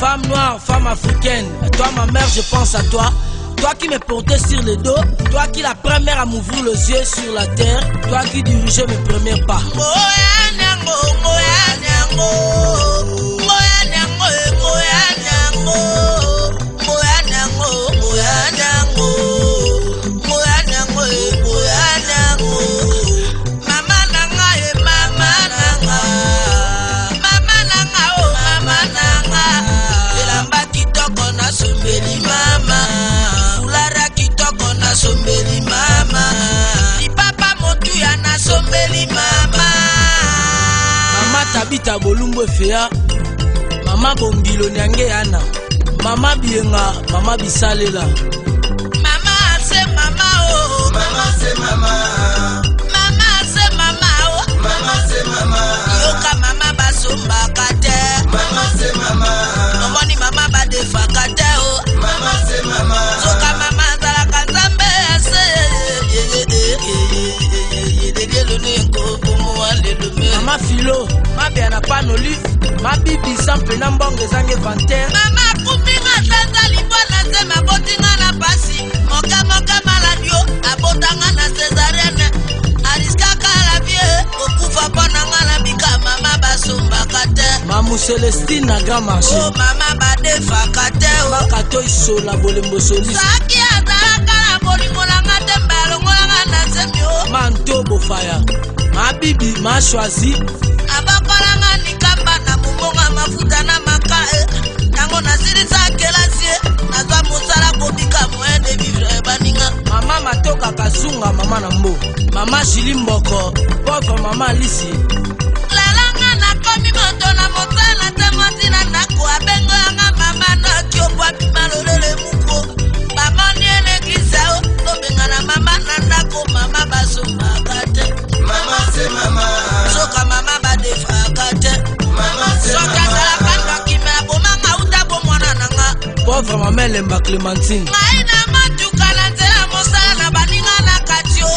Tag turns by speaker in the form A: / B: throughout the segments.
A: Femme noire, femme africaine, toi ma mère je pense à toi. Toi qui me portais sur le dos, toi qui la première à m'ouvrir les yeux sur la terre, toi qui dirigeais mes premiers pas. Tabita bolumbo fea, mama bombilo nyange yana, mama bienga, mama bisalela.
B: Mama c'est mama oh,
C: mama c'est mama,
B: mama c'est mama oh,
C: mama c'est mama,
B: yoka mama basomba kate,
C: mama c'est mama,
B: omoni mama badefa kate oh,
C: mama c'est mama,
B: soka mama zala kanzambe
A: Mama filo, ma bien a pas olive, ma bibi sans penambonge zange vanter.
B: Mama kupinga sasa libona sema botinga na pasi, moka maladio, abotanga na cesarienne, ariska kala vie, okufa pona ngala bika mama basomba kate.
A: Mamu Celestine na grand marché.
B: Oh mama badefa kate oh.
A: Makato isola bolembo soli.
B: Saki azala kala bolingo na ngate mbalo ngolanga na semio.
A: Manto bofaya. Ma bibi ma choisi.
B: Abakolanga nikamba na mumonga mafuta na makae. Yango na sirisa kelasie. Nazwa mosala kobika moyen de vivre baninga.
A: Mama matoka kasunga mama na mbo. Mama Julie Mboko. Pauvre mama Lisi.
B: Lalanga na komi moto na motala te motina nako abengo yanga mama na kiopwa bimalolele muko. Mama ni elegisa o. Tobenga na mama na nako mama basomba kate.
C: mama c'est mama,
B: soka mama badefa kate,
C: mama c'est
B: soka
C: mama,
B: zala kanda kime bomanga uta bomwana nanga.
A: Pauvre mama Lemba Clémentine.
B: Ngai na matuka na nzela mosala na baninga na katio.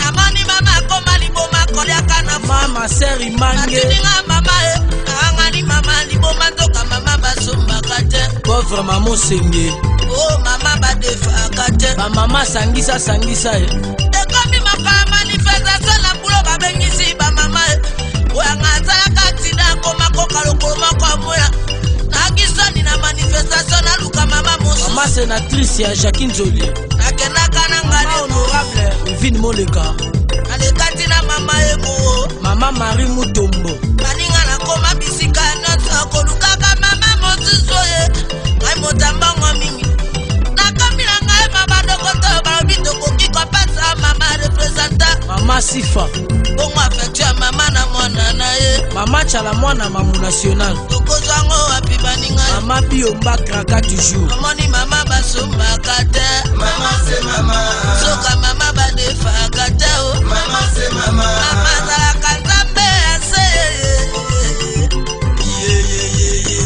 B: Amani mama koma liboma koliaka na
A: Mama Seri Mange.
B: Atuninga mama e, angani mama liboma toka mama basomba kate.
A: Pauvre maman Senge.
B: Oh mama badefa kate.
A: Ma mama sangisa e.
B: Ekomi makala manifestation na bulo babengisi ba mama e. Oyanga zaka tina koma koka lokolo moko moya. Nagisoni na manifestation na luka mama mosu.
A: Mama sénatrice ya Jacqueline Jolie.
B: Nakenaka na ngale
A: honorable Vin Moleka.
B: alekati na mama ebo.
A: Mama Marie Mutombo.
B: Baninga na koma bisika na kolukaka mama mosusu ye. Ngai motambango mingi. Nakamila ngai mama dokoto balobi tokoki kopesa mama representant.
A: Mama Sifa.
B: Bongo affection mama na mwana na ye.
A: Mama Chala mwana mamu national.
B: Tokozango wapi baninga.
A: Mama Biomba kraka toujours.
B: Amoni mama basomba kate.
C: mama c'est mama,
B: Soka mama badefa kate o.
C: mama c'est mama,
B: Mama zala kanzambe ase.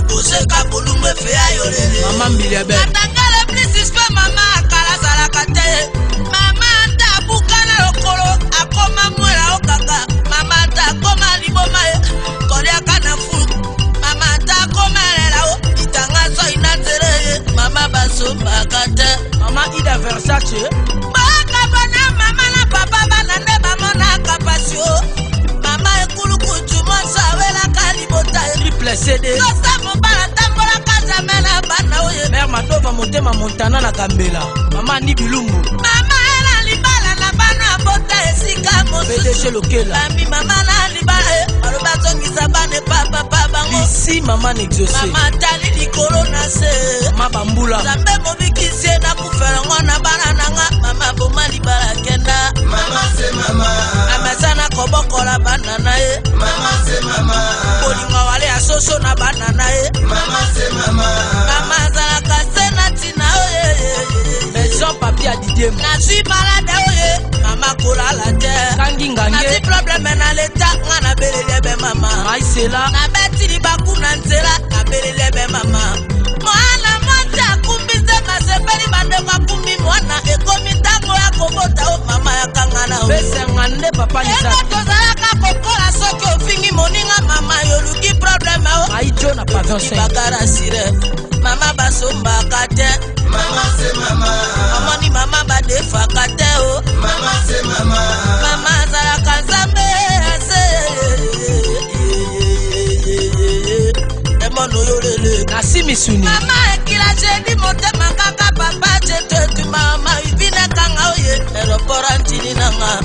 B: Boseka bolumwe fe ayolele.
A: Mama Mbiliabe.
B: Atangale please ispe mama akala zala kate. Mama anta bukana lokolo akoma mwela okaka. Mama anta koma liboma e. Koliaka na fulu. Mama anta koma lela o. Itanga so inatere. Mama basomba kate.
A: Mama Ida Versace.
B: Baka bana mama na papa bana ne bamona kapasio. Mama ekulu kutu monsa wela kalibota.
A: Triple CD.
B: Kosta mobala tambola kaza mena bana oye.
A: Mère Matova Motema Montana na Kambela. Mama Nibilumbu.
B: Mama ela libala na bana bota esika mosu.
A: PDG Lokela.
B: Mami mama na libala e. Aloba zongisa bane papa bango.
A: Ici Mama Nexosé.
B: Mama tali likolo na se.
A: Mama Bambula.
B: Zambe mobikisie na kufela ngona bana nanga. Mama boma libala kenda.
C: mama c'est mama,
B: Amazana kobokola banana e.
C: mama c'est mama,
B: Bolinga wale asoso na banana e.
C: mama c'est mama,
B: Mama zala kasena tina oye.
A: Maison Papier à Didier.
B: Na suis malade oye. Mama kola la terre.
A: Kangi
B: Na
A: Ngange.
B: si problème na leta ngana belelebe mama.
A: Maïsela.
B: Na beti libaku na nzela na belelebe mama. Mwana mwata kumbize masepeli bande kwa kumbi mwana ekomi tango ya kobota o mama ya kangana o.
A: Bese ngande papa Lisa.
B: Eko tozalaka kokola soki ofingi moninga mama yoluki problème o.
A: Maïdjo na pavillon 5
B: Bakara sire mama basombaka te
C: Mama c'est maman.
B: amoni mama badefaka te o
C: Mama c'est maman.
B: mama azalaka nzambe emono yolele
A: Nasi Misuni
B: mama ekila jedi motema kaka papa jetetu mama ivinekanga oye eropora ntini nanga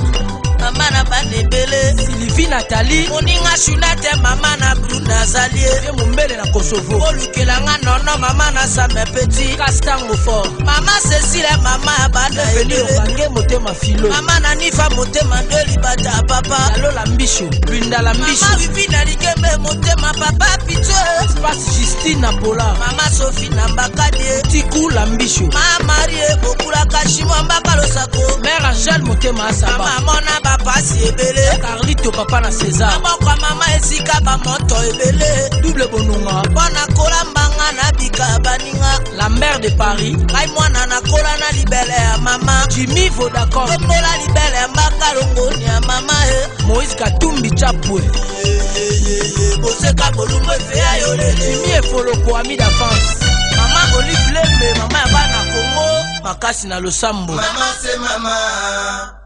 B: mama na bandebele
A: Sylvie Nathalie
B: moninga shuna te mama na bruna azalie
A: ye Mumbele na Kosovo
B: olukelanga nono mama na same peti
A: Castango Fort
B: mama Cecile mama ya bana
A: Veni
B: ebele
A: Obange Motema Filo
B: mama na nifa motema nde libata ya papa
A: Lalo Lambisho Linda Lambisho
B: mama vivina ligembe motema papa pitue
A: Espace Justine Napola
B: mama Sophie na mbakadie
A: Tiku Lambisho
B: mama Marie bokulaka shimwa mbaka losako
A: Mère Angèle Motema Asaba
B: mama mona bapasi ebele
A: Carlito Papa na César
B: maboko mama esika bamoto ebele
A: Double Bononga
B: mpona kolambanga na bika baninga
A: La mère de Paris
B: ngai mwana nakola na libele ya mama
A: Jimmy Vodacom
B: tombola libele ya mbaka longoni ya mama
A: Moïse Katumbi Chapwe
B: boseka bolumbu efeya yolele
A: Jimmy Efoloko Ami d'Avance
B: mama Olive Lembe mama ya bana Kongo makasi na losambo
C: Mama c'est maman.